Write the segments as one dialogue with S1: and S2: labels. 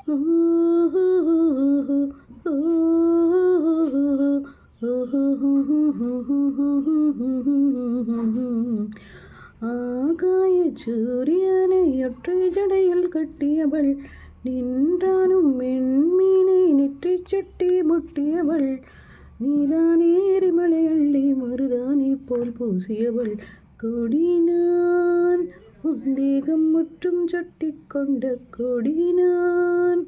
S1: ஆகாய சூரியனை ஒற்றை ஜடையில் கட்டியவள், நின்றானும் மென்மீனை நெற்றி சுட்டி முட்டியவள், நீதானே எரிமலை அள்ளி மருதானி போல் பூசியவள், கொடினான் உந்தேகம் முற்றும் சொட்டி கொண்ட கொடினான்,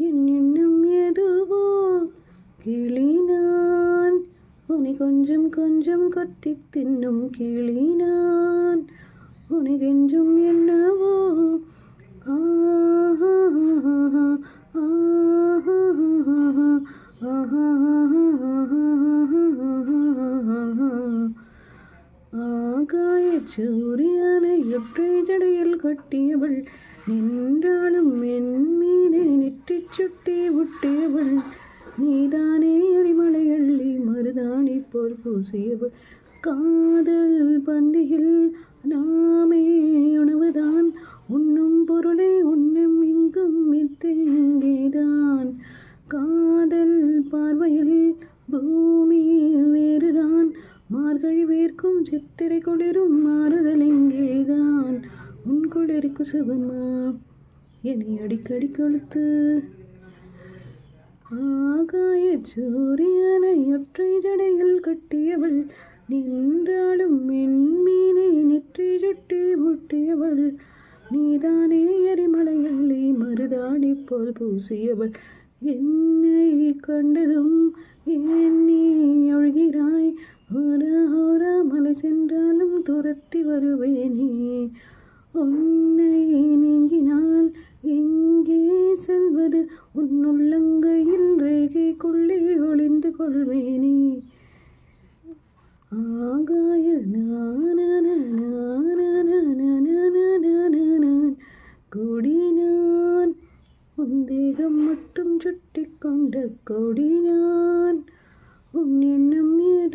S1: என் எண்ணம் எதுவோ கிளினான், உனை கொஞ்சம் கொஞ்சம் கொத்தி தின்னும் கிளினான், உனை கெஞ்சும் என்னவோ ஆகாய சூரியனை ஒற்றை ஜடையில் கட்டியவள், நின்றாலும் என் மீனை நெற்றி சுட்டி விட்டியவள், நீதானே எரிமலை அள்ளி மருதாணி போல் பூசியவள், காதல் பந்தியில் நாமே உணவுதான், உண்ணும் பொருளை உண்ணும் இங்கும் மித்தேதான், காதல் பார்வையில் பூமி வேறுதான், மார்கழி வேர்க்கும் சித்திரை குளிரும் மாறுதல் எங்கேதான், உன் குளிருக்கு சுகமா என்னை அடிக்கடி கொளுத்து. ஆகாய சூரியனை ஒற்றை ஜடையில் கட்டியவள், நின்றாலும் மென்மீனை நெற்றி சுட்டி முட்டியவள், நீதானே எரிமலை அள்ளி மருதாணி போல் பூசியவள், என்னை கண்டதும் ஏன் நீ ஒழுகிறாய், ஹோரா மலை சென்றாலும் துரத்தி வருவேனே, உன்னை நீங்கினால் எங்கே செல்வது, உன் உள்ளங்கையில் ரேகைக்குள்ளே ஒளிந்து கொள்வேனே. ஆகாய கொடினான் உந்தேகம் மட்டும் சுட்டி கொண்ட கொடினான், உன் எண்ணம் ஏது